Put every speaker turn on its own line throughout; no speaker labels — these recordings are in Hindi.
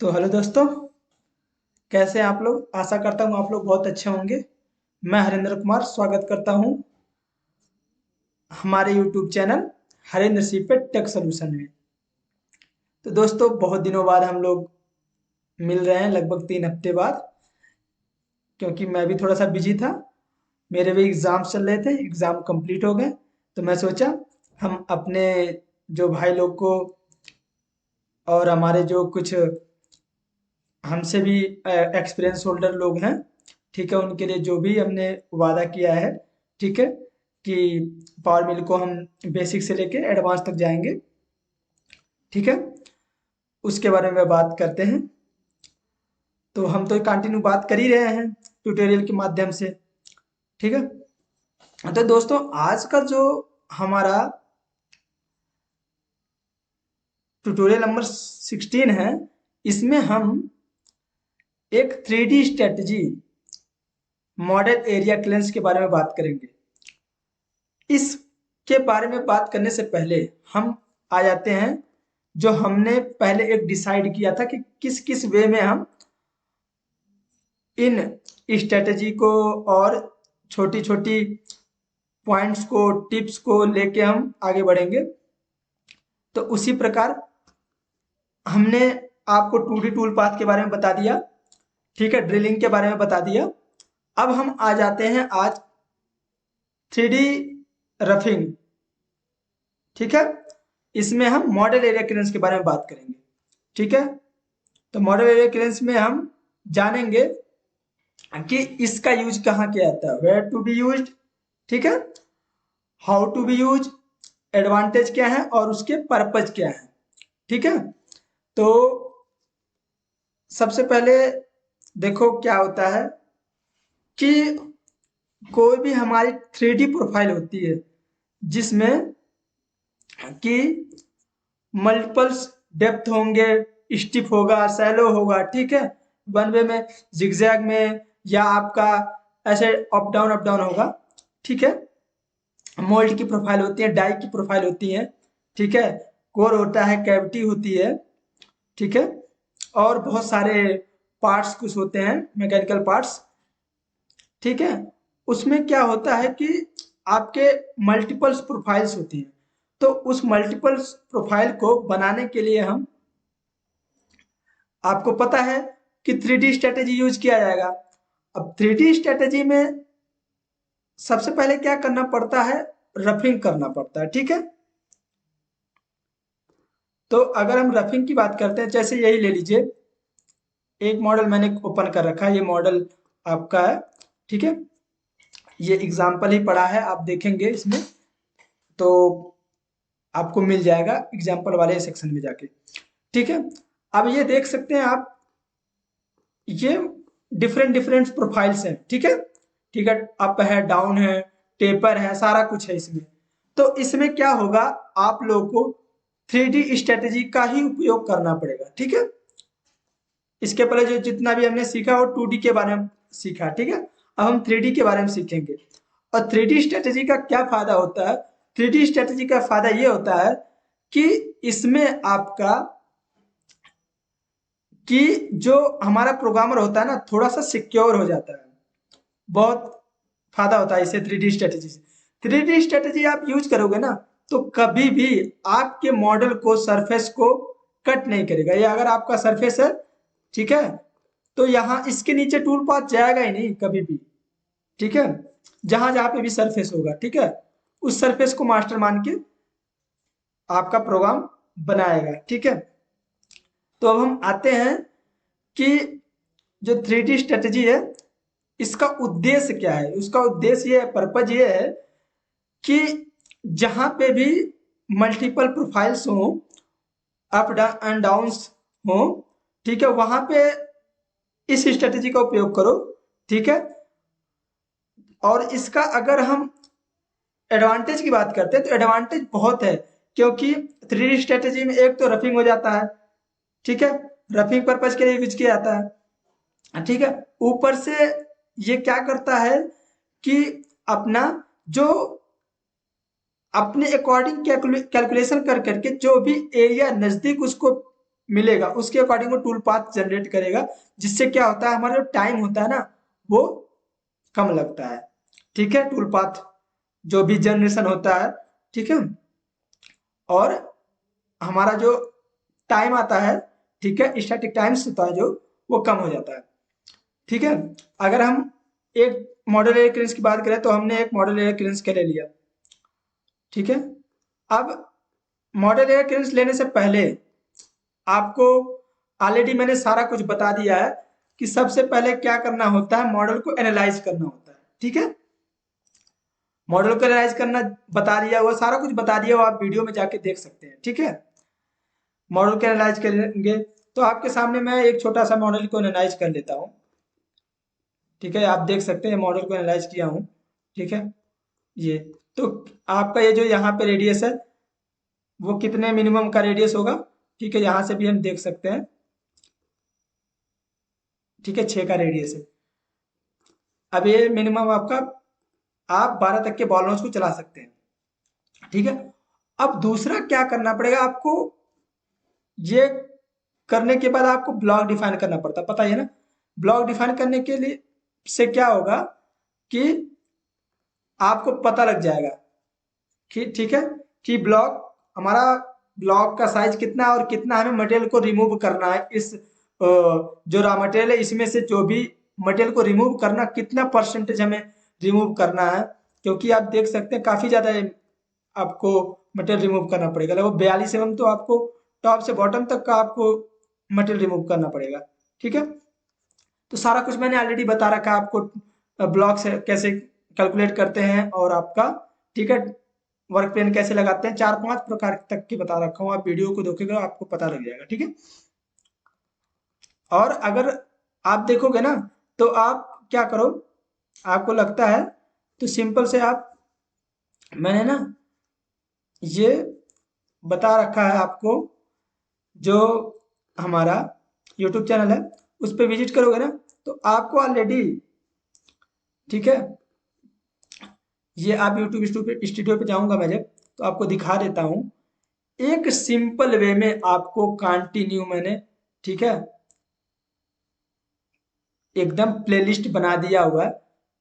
तो हेलो दोस्तों, कैसे हैं आप लोग। आशा करता हूँ आप लोग बहुत अच्छे होंगे। मैं हरेंद्र कुमार स्वागत करता हूँ हमारे यूट्यूब चैनल हरेंद्र सी पे टेक सोल्यूशन में। तो दोस्तों, बहुत दिनों बाद हम लोग मिल रहे हैं, लगभग 3 हफ्ते बाद। क्योंकि मैं भी थोड़ा सा बिजी था, मेरे भी एग्ज़ाम्स चल रहे थे, एग्ज़ाम कंप्लीट हो गए। तो मैं सोचा हम अपने जो भाई लोग को और हमारे जो कुछ हमसे भी एक्सपीरियंस होल्डर लोग हैं, ठीक है, उनके लिए जो भी हमने वादा किया है, ठीक है, कि पावर मिल को हम बेसिक से लेके एडवांस तक जाएंगे, ठीक है, उसके बारे में बात करते हैं। तो हम तो कंटिन्यू बात कर ही रहे हैं ट्यूटोरियल के माध्यम से, ठीक है। तो दोस्तों, आज का जो हमारा ट्यूटोरियल नंबर 16 है, इसमें हम एक 3D strategy model area cleanse के बारे में बात करेंगे। इसके बारे में बात करने से पहले हम आ जाते हैं, जो हमने पहले एक डिसाइड किया था कि किस किस वे में हम इन स्ट्रेटजी को और छोटी छोटी पॉइंट्स को, टिप्स को लेके हम आगे बढ़ेंगे। तो उसी प्रकार हमने आपको 2D टूल पाथ के बारे में बता दिया, ठीक है, ड्रिलिंग के बारे में बता दिया। अब हम आ जाते हैं आज 3D रफिंग, ठीक है। इसमें हम मॉडल एरिया क्लियरेंस के बारे में बात करेंगे, ठीक है। तो मॉडल एरिया क्लियरेंस में हम जानेंगे कि इसका यूज कहाँ किया जाता है, वेयर टू बी यूज्ड, ठीक है, how to be use, advantage क्या है और उसके पर्पज क्या है, ठीक है। तो सबसे पहले देखो क्या होता है कि कोई भी हमारी 3D प्रोफाइल होती है, जिसमें कि मल्टीपल्स डेप्थ होंगे, स्टिफ होगा, सैलो होगा, ठीक है, वन वे में, जिगजैग में, या आपका ऐसे अप डाउन होगा, ठीक है। मोल्ड की प्रोफाइल होती है, डाई की प्रोफाइल होती है, ठीक है, कोर होता है, कैविटी होती है, ठीक है, और बहुत सारे पार्ट्स कुछ होते हैं, मैकेनिकल पार्ट्स, ठीक है। उसमें क्या होता है कि आपके मल्टीपल्स प्रोफाइल्स होती हैं। तो उस मल्टीपल्स प्रोफाइल को बनाने के लिए हम, आपको पता है कि 3D स्ट्रेटेजी यूज किया जाएगा। अब 3D स्ट्रेटेजी में सबसे पहले क्या करना पड़ता है, रफिंग करना पड़ता है, ठीक है। तो अगर हम रफिंग की बात करते हैं, जैसे यही ले लीजिए, एक मॉडल मैंने ओपन कर रखा है, ये मॉडल आपका है, ठीक है। ये एग्जाम्पल ही पड़ा है, आप देखेंगे इसमें तो आपको मिल जाएगा एग्जाम्पल वाले सेक्शन में जाके, ठीक है। अब ये देख सकते हैं आप, ये डिफरेंट डिफरेंट प्रोफाइल्स हैं, ठीक है, ठीक है, अप है, डाउन है, टेपर है, सारा कुछ है इसमें। तो इसमें क्या होगा, आप लोगों को 3D स्ट्रेटेजी का ही उपयोग करना पड़ेगा, ठीक है। इसके पहले जो जितना भी हमने सीखा वो 2D के बारे में सीखा, ठीक है। अब हम 3D के बारे में सीखेंगे। और 3D स्ट्रेटेजी का क्या फायदा होता है, 3D स्ट्रेटेजी का फायदा ये होता है कि इसमें आपका, कि जो हमारा प्रोग्रामर होता है ना, थोड़ा सा सिक्योर हो जाता है। बहुत फायदा होता है इसे 3D स्ट्रेटेजी से। 3D स्ट्रेटेजी आप यूज करोगे ना, तो कभी भी आपके मॉडल को, सरफेस को कट नहीं करेगा। ये अगर आपका सरफेस है, ठीक है, तो यहाँ इसके नीचे टूल पाथ जाएगा ही नहीं कभी भी, ठीक है। जहां जहां पे भी सरफेस होगा, ठीक है, उस सरफेस को मास्टर मान के आपका प्रोग्राम बनाएगा, ठीक है। तो अब हम आते हैं कि जो 3D स्ट्रेटेजी है, इसका उद्देश्य क्या है। उसका उद्देश्य ये है, पर्पज ये है कि जहां पे भी मल्टीपल प्रोफाइल्स हो, अप एंड डाउन्स हो, ठीक है, वहां पे इस स्ट्रेटेजी का उपयोग करो, ठीक है। और इसका अगर हम एडवांटेज की बात करते हैं, तो एडवांटेज बहुत है, क्योंकि 3D स्ट्रेटेजी में एक तो रफिंग हो जाता है, ठीक है, रफिंग पर्पज के लिए यूज किया जाता है, ठीक है। ऊपर से ये क्या करता है कि अपना जो अपने अकॉर्डिंग कैलकुलेशन कर करके जो भी एरिया नजदीक उसको मिलेगा उसके अकॉर्डिंग वो टूल पाथ जनरेट करेगा, जिससे क्या होता है हमारा जो टाइम होता है ना वो कम लगता है। ठीक है, टूल पाथ जो भी जनरेशन होता है, ठीक है, और हमारा जो टाइम आता है, ठीक है, स्टैटिक टाइम्स होता है जो वो कम हो जाता है। ठीक है, अगर हम एक मॉडल एयर क्लियरेंस की बात करें तो हमने एक मॉडल एयर क्लियरेंस के ले लिया। ठीक है, अब मॉडल एयर क्लियरेंस लेने से पहले आपको ऑलरेडी मैंने सारा कुछ बता दिया है कि सबसे पहले क्या करना होता है, मॉडल को एनालाइज करना होता है। ठीक है, मॉडल को एनालाइज करना बता दिया, वो सारा कुछ बता दिया, वो आप वीडियो में जाके देख सकते हैं। ठीक है, मॉडल को एनालाइज करेंगे तो आपके सामने मैं एक छोटा सा मॉडल को एनालाइज कर लेता हूँ। ठीक है, आप देख सकते हैं मॉडल को एनालाइज किया हूँ। ठीक है, ये तो आपका ये जो यहाँ पे रेडियस है वो कितने मिनिमम का रेडियस होगा। ठीक है, यहाँ से भी हम देख सकते हैं। ठीक है, 6 का रेडियस है। अब ये मिनिमम आपका, आप 12 तक के बॉल नोज को चला सकते हैं। ठीक है, अब दूसरा क्या करना पड़ेगा आपको, ये करने के बाद आपको ब्लॉक डिफाइन करना पड़ता है, पता है ना। ब्लॉक डिफाइन करने के लिए से क्या होगा कि आपको पता लग जाएगा कि ठीक है कि ब्लॉक हमारा, ब्लॉक का साइज कितना है और कितना हमें मटेरियल को रिमूव करना है। इस जो रॉ मटेरियल है इसमें से जो भी मटेरियल को रिमूव करना, कितना परसेंटेज हमें रिमूव करना है, क्योंकि आप देख सकते हैं काफी ज्यादा आपको मटेरियल रिमूव करना पड़ेगा। लगभग 42 mm तो आपको टॉप से बॉटम तक का आपको मटेरियल रिमूव करना पड़ेगा। ठीक है, तो सारा कुछ मैंने ऑलरेडी बता रखा है आपको, ब्लॉक से कैसे कैलकुलेट करते हैं और आपका, ठीक है, वर्क प्लेन कैसे लगाते हैं, 4-5 प्रकार तक की बता रखा हूँ। आप वीडियो को देखोगे आपको पता लग जाएगा। ठीक है, और अगर आप देखोगे ना तो आप क्या करो, आपको लगता है तो सिंपल से आप, मैंने ना ये बता रखा है आपको, जो हमारा यूट्यूब चैनल है उस पर विजिट करोगे ना तो आपको ऑलरेडी, ठीक है, ये आप यूट्यूब स्टूडियो पे जाऊंगा मैं जब, तो आपको दिखा देता हूँ एक सिंपल वे में आपको कंटिन्यू मैंने, ठीक है, एकदम प्लेलिस्ट बना दिया हुआ है।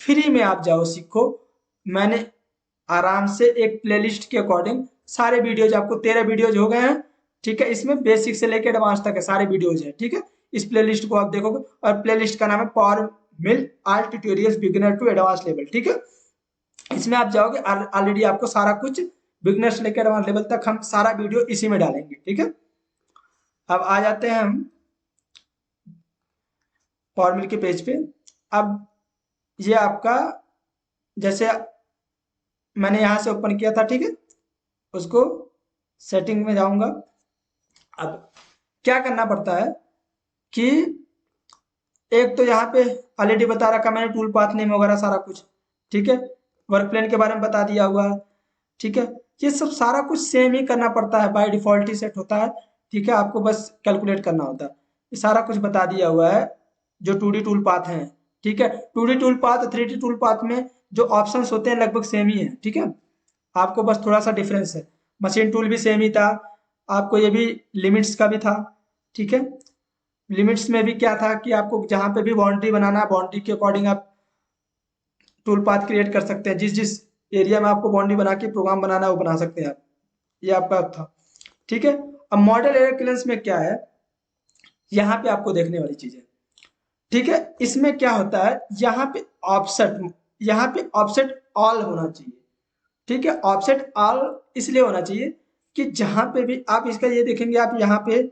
फ्री में आप जाओ सीखो। मैंने आराम से एक प्लेलिस्ट के अकॉर्डिंग सारे वीडियोज, आपको 13 वीडियोज हो गए हैं। ठीक है, इसमें बेसिक से लेकर एडवांस तक है सारे वीडियोज हैं। ठीक है, इस प्लेलिस्ट को आप देखोगे और प्लेलिस्ट का नाम है power mill all tutorials beginner to advance level. ठीक है, इसमें आप जाओगे ऑलरेडी आपको सारा कुछ बिगनर से लेकर एडवांस लेवल तक हम सारा वीडियो इसी में डालेंगे। ठीक है, अब आ जाते हैं हम पावर मिल के पेज पे। अब ये आपका, जैसे मैंने यहाँ से ओपन किया था, ठीक है, उसको सेटिंग में जाऊंगा। अब क्या करना पड़ता है कि एक तो यहाँ पे ऑलरेडी बता रखा मैंने टूल पाथ नेम वगैरह सारा कुछ। ठीक है, वर्क प्लेन के बारे में बता दिया हुआ है। ठीक है, ये सब सारा कुछ सेम ही करना पड़ता है, बाय डिफॉल्ट ही सेट होता है। ठीक है, आपको बस कैलकुलेट करना होता है। ये सारा कुछ बता दिया हुआ है जो 2D टूल पाथ हैं। ठीक है, 2D tool path 3D tool path में जो ऑप्शंस होते हैं लगभग सेम ही है। ठीक है, आपको बस थोड़ा सा डिफरेंस है। मशीन टूल भी सेम ही था, आपको ये भी लिमिट्स का भी था। ठीक है, लिमिट्स में भी क्या था कि आपको जहां पे भी बाउंड्री बनाना है, बाउंड्री के अकॉर्डिंग आप टूल पाथ क्रिएट कर सकते हैं। जिस जिस एरिया में आपको बाउंड्री बना के प्रोग्राम बनाना है वो बना सकते हैं आप। ये आपका था। ठीक है, अब मॉडल एयर क्लियरेंस में क्या है, यहाँ पे आपको देखने वाली चीज है। ठीक है, इसमें क्या होता है, यहाँ पे ऑफसेट, यहाँ पे ऑफसेट ऑल होना चाहिए। ठीक है, ऑफसेट ऑल इसलिए होना चाहिए कि जहां पे भी आप इसका ये देखेंगे, आप यहाँ पे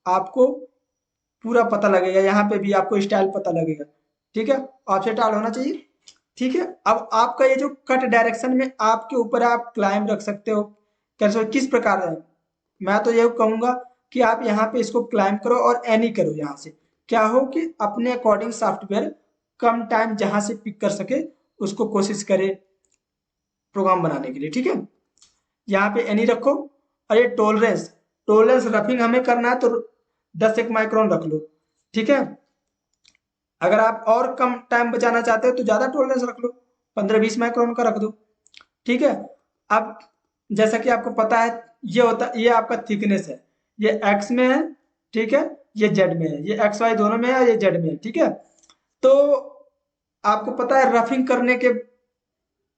आपको पूरा पता लगेगा, यहाँ पे भी आपको स्टाइल पता लगेगा। ठीक है, ऑफसेट ऑल होना चाहिए। ठीक है, अब आपका ये जो कट डायरेक्शन में आपके ऊपर आप क्लाइम रख सकते हो, कैसे किस प्रकार है। मैं तो ये कहूंगा कि आप यहाँ पे इसको क्लाइम करो और एनी करो। यहाँ से क्या हो कि अपने अकॉर्डिंग सॉफ्टवेयर कम टाइम जहां से पिक कर सके उसको कोशिश करे प्रोग्राम बनाने के लिए। ठीक है, यहाँ पे एनी रखो। और ये टोलरेंस, टोलरेंस रफिंग हमें करना है तो 10 माइक्रोन रख लो। ठीक है, अगर आप और कम टाइम बचाना चाहते हो तो ज्यादा टोलरेंस रख लो, 15-20 माइक्रोन का रख दो। ठीक है, अब जैसा कि आपको पता है ये होता, ये आपका थिकनेस है, ये एक्स में है, ठीक है, ये जेड में है, ये एक्स वाई दोनों में है, ये जेड में है, ठीक है। तो आपको पता है रफिंग करने के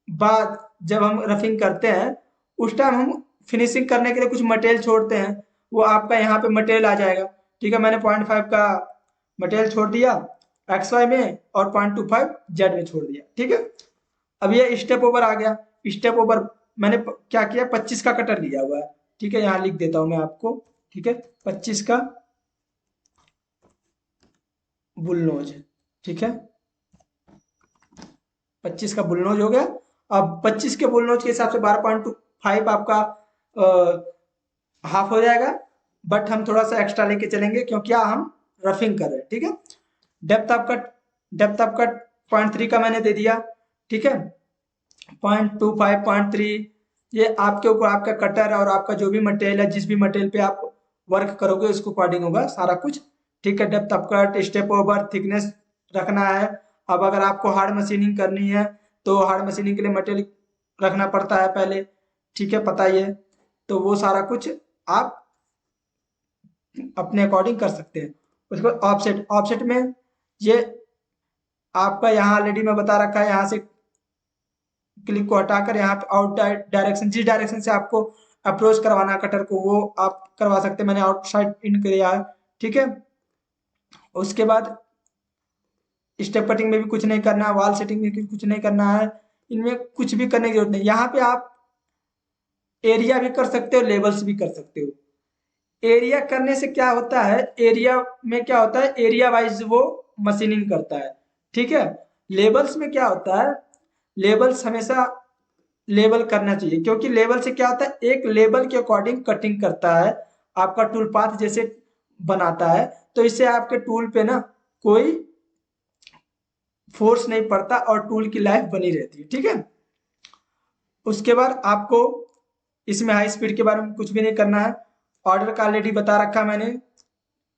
बाद जब हम रफिंग करते हैं उस टाइम हम फिनिशिंग करने के लिए कुछ मटेरियल छोड़ते हैं, वो आपका यहाँ पे मटेरियल आ जाएगा, ठीक है। मैंने 0.5 का मटेरियल छोड़ दिया एक्स वाई में और 0.25 जेड में छोड़ दिया, ठीक है। अब ये स्टेप ओवर आ गया। स्टेप ओवर मैंने क्या किया, 25 का कटर लिया हुआ है, ठीक है, यहाँ लिख देता हूं मैं आपको, ठीक है, 25 का बुलनोज, ठीक है, 25 का बुलनोज हो गया। अब 25 के बुलनोज के हिसाब से 12.25 आपका हाफ हो जाएगा, बट हम थोड़ा सा एक्स्ट्रा लेके चलेंगे क्योंकि हम रफिंग कर रहे हैं, ठीक है। डेप्थ आपका डेप्थ आपका 0.3 का मैंने दे दिया, ठीक है, 0.25 0.3, ये आपके ऊपर, आपका कटर और आपका जो भी मटेरियल है, जिस भी मटेरियल पे आप वर्क करोगे उसको अकॉर्डिंग होगा सारा कुछ, ठीक है। डेप्थ आपका, स्टेप ओवर, थिकनेस रखना है। अब अगर आपको हार्ड मशीनिंग करनी है तो हार्ड मशीनिंग के लिए मटेरियल रखना पड़ता है पहले, ठीक है, पता ही है। तो वो सारा कुछ आप अपने अकॉर्डिंग कर सकते हैं। उसके बाद ऑफसेट, ऑफसेट में ये आपका यहाँ ऑलरेडी मैं बता रखा है, यहाँ से क्लिक को हटाकर यहाँ पे आउट डायरेक्शन, जिस डायरेक्शन से आपको अप्रोच करवाना है कटर को वो आप करवा सकते हैं। मैंने आउटसाइड इन किया है, ठीक है। उसके बाद स्टेप कटिंग में भी कुछ नहीं करना है, वॉल सेटिंग में भी कुछ नहीं करना है, इनमें कुछ भी करने की जरूरत नहीं। यहाँ पे आप एरिया भी कर सकते हो, लेबल्स भी कर सकते हो। एरिया करने से क्या होता है, एरिया में क्या होता है, एरिया वाइज वो मशीनिंग करता है, ठीक है। लेबल्स में क्या होता है, लेबल्स हमेशा लेबल करना चाहिए, क्योंकि लेबल से क्या होता है, एक लेबल के अकॉर्डिंग कटिंग करता है, आपका टूल पाथ जैसे बनाता है, तो इससे आपके टूल पे ना कोई फोर्स नहीं पड़ता और टूल की लाइफ बनी रहती है, ठीक है। उसके बाद आपको इसमें हाई स्पीड के बारे में कुछ भी नहीं करना है, ऑर्डर का ऑलरेडी बता रखा मैंने,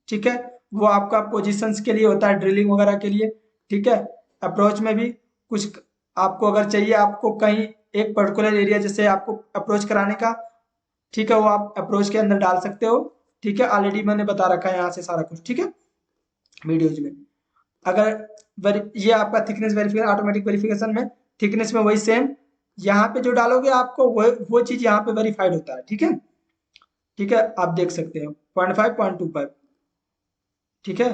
ठीक है। वो आपका पोजीशंस के लिए होता है, ड्रिलिंग वगैरह के लिए, ठीक है। अप्रोच में भी कुछ आपको अगर चाहिए, आपको कहीं एक पर्टिकुलर एरिया जैसे आपको अप्रोच कराने का, ठीक है, वो आप अप्रोच के अंदर डाल सकते हो, ठीक है। ऑलरेडी मैंने बता रखा है यहाँ से सारा कुछ, ठीक है, वीडियोज में। अगर ये आपका थिकनेस वेरिफिकेशन, ऑटोमेटिक वेरिफिकेशन में थिकनेस में वही सेम, यहाँ पे जो डालोगे आपको वो चीज यहाँ पे वेरीफाइड होता है, ठीक है, ठीक है। आप देख सकते हैं 0.5 0.25, ठीक है,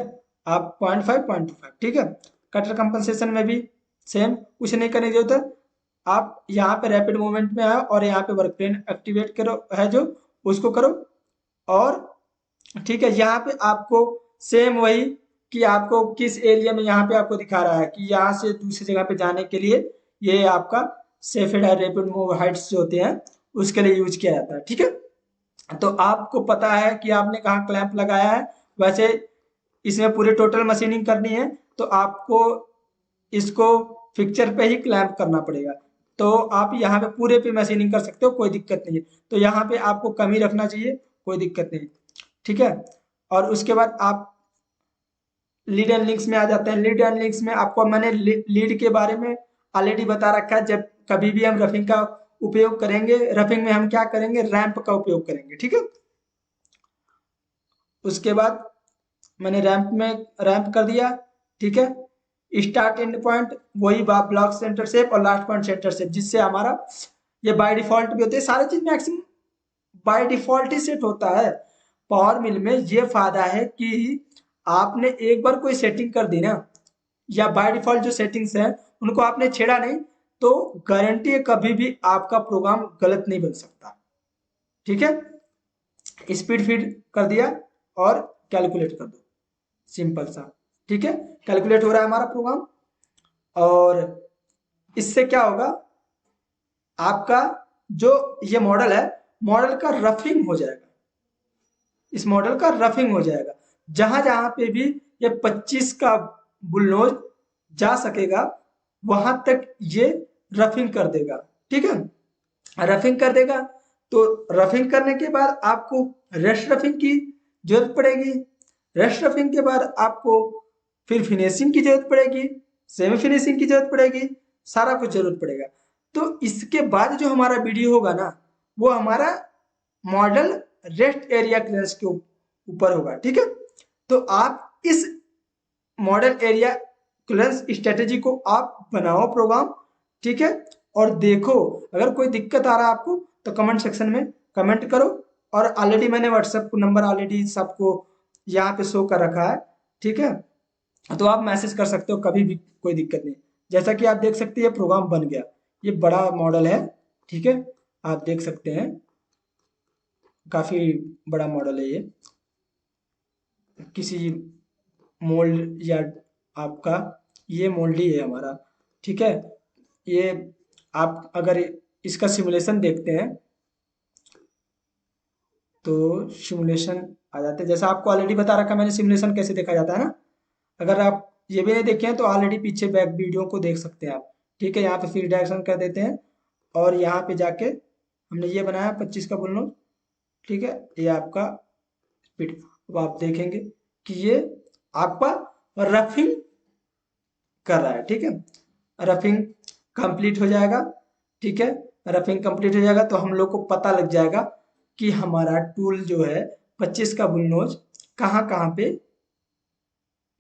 आप 0.5 0.25, ठीक है। कटर कंपनसेशन में भी सेम, कुछ नहीं करने की जरूरत है। आप यहाँ पे रैपिड मूवमेंट में आओ और यहाँ पे वर्क प्लेन एक्टिवेट करो है जो, उसको करो। और ठीक है, यहाँ पे आपको सेम वही कि आपको किस एरिया में यहाँ पे आपको दिखा रहा है कि यहाँ से दूसरी जगह पे जाने के लिए ये आपका सेफेड है, रैपिड मूव हाइट्स जो होते हैं उसके लिए यूज किया जाता है, ठीक है। तो आपको पता है कि आपने कहाँ क्लैंप लगाया है। वैसे इसमें पूरी टोटल मशीनिंग करनी है तो आपको इसको फिक्चर पे ही क्लैंप करना पड़ेगा, तो आप यहाँ पे पूरे पे मशीनिंग कर सकते हो, कोई दिक्कत नहीं है। तो यहाँ पे आपको कमी रखना चाहिए, कोई दिक्कत नहीं, ठीक है। और उसके बाद आप लीड एंड लिंक्स में आ जाते हैं। लीड एंड लिंक्स में आपको मैंने लीड के बारे में ऑलरेडी बता रखा है। जब कभी भी हम रफिंग का उपयोग करेंगे, रफिंग में हम क्या करेंगे, रैंप का उपयोग करेंगे, ठीक है। उसके बाद मैंने रैंप कर दिया, ठीक है। स्टार्ट एंड पॉइंट वही ब्लॉक सेंटर शेप और लास्ट पॉइंट सेंटर शेप, जिससे हमारा ये बाय डिफॉल्ट भी होते हैं, सारी चीज maximum by default he set होता है। पावर मिल में ये फायदा है कि आपने एक बार कोई सेटिंग कर दी ना, या बाय डिफॉल्ट जो सेटिंग्स है उनको आपने छेड़ा नहीं, तो गारंटी है कभी भी आपका प्रोग्राम गलत नहीं बन सकता, ठीक है। स्पीड फीड कर दिया और कैलकुलेट कर दो, सिंपल सा, ठीक है। कैलकुलेट हो रहा है हमारा प्रोग्राम। और इससे क्या होगा, आपका जो ये मॉडल है, मॉडल का रफिंग हो जाएगा, इस मॉडल का रफिंग हो जाएगा। जहां जहां पे भी ये 25 का बुलनोज जा सकेगा वहां तक ये रफिंग कर देगा, ठीक है। रफिंग कर देगा, तो रफिंग करने के बाद आपको रेस्ट रफिंग की जरूरत पड़ेगी। रेस्ट रफिंग के बाद आपको फिर फिनिशिंग की जरूरत पड़ेगी, सेमी फिनिशिंग की जरूरत पड़ेगी, सारा कुछ जरूरत पड़ेगा। तो इसके बाद जो हमारा वीडियो होगा ना, वो हमारा मॉडल रेस्ट एरिया क्लियरेंस के ऊपर होगा। ठीक है, तो आप इस मॉडल एरिया क्लियरेंस स्ट्रेटेजी को आप बनाओ प्रोग्राम। ठीक है, और देखो अगर कोई दिक्कत आ रहा है आपको तो कमेंट सेक्शन में कमेंट करो। और ऑलरेडी मैंने व्हाट्सएप नंबर ऑलरेडी सबको यहाँ पे शो कर रखा है। ठीक है, तो आप मैसेज कर सकते हो कभी भी, कोई दिक्कत नहीं। जैसा कि आप देख सकते हैं ये प्रोग्राम बन गया, ये बड़ा मॉडल है। ठीक है, आप देख सकते हैं काफी बड़ा मॉडल है ये, किसी मोल्ड या आपका ये मोल्ड ही है हमारा। ठीक है, ये आप अगर इसका सिमुलेशन देखते हैं तो सिमुलेशन आ जाते हैं, जैसा आपको ऑलरेडी बता रखा मैंने सिमुलेशन कैसे देखा जाता है ना। अगर आप ये भी नहीं देखे हैं तो ऑलरेडी पीछे बैक वीडियो को देख सकते हैं आप। ठीक है, यहाँ पे फिर डायरेक्शन कर देते हैं और यहाँ पे जाके हमने ये बनाया 25 का बुल नोट। ठीक है, ये आपका स्पीड। अब आप देखेंगे कि ये आपका रफिंग कर रहा है। ठीक है, रफिंग कंप्लीट हो जाएगा। ठीक है, रफिंग कंप्लीट हो जाएगा तो हम लोग को पता लग जाएगा कि हमारा टूल जो है 25 का बुलनोज कहाँ कहाँ पे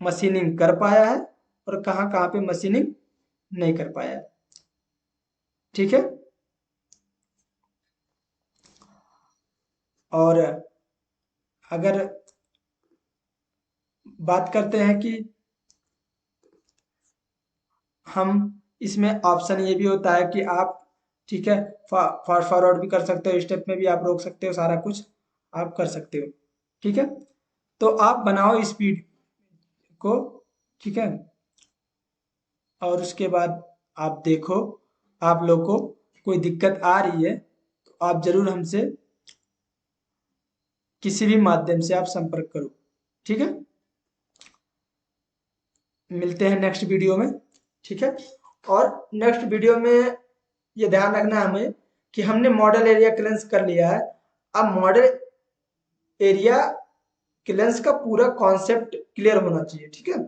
मशीनिंग कर पाया है और कहाँ कहाँ पे मशीनिंग नहीं कर पाया है। ठीक है, और अगर बात करते हैं कि हम इसमें ऑप्शन ये भी होता है कि आप, ठीक है, फास्ट फॉरवर्ड भी कर सकते हो, स्टेप में भी आप रोक सकते हो, सारा कुछ आप कर सकते हो। ठीक है, तो आप बनाओ स्पीड को। ठीक है, और उसके बाद आप देखो आप लोग को कोई दिक्कत आ रही है तो आप जरूर हमसे किसी भी माध्यम से आप संपर्क करो। ठीक है, मिलते हैं नेक्स्ट वीडियो में। ठीक है, और नेक्स्ट वीडियो में ये ध्यान रखना है हमें कि हमने मॉडल एरिया क्लियरेंस कर लिया है। अब मॉडल एरिया क्लियरेंस का पूरा कॉन्सेप्ट क्लियर होना चाहिए। ठीक है,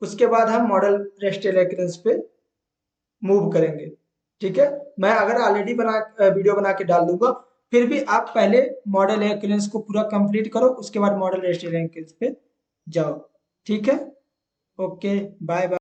उसके बाद हम मॉडल रेस्ट एरिया क्लियरेंस पे मूव करेंगे। ठीक है, मैं अगर ऑलरेडी वीडियो बना के डाल दूंगा, फिर भी आप पहले मॉडल एरिया क्लियरेंस को पूरा कंप्लीट करो, उसके बाद मॉडल रेस्ट एरिया क्लियरेंस पे जाओ। ठीक है, ओके, बाय बाय।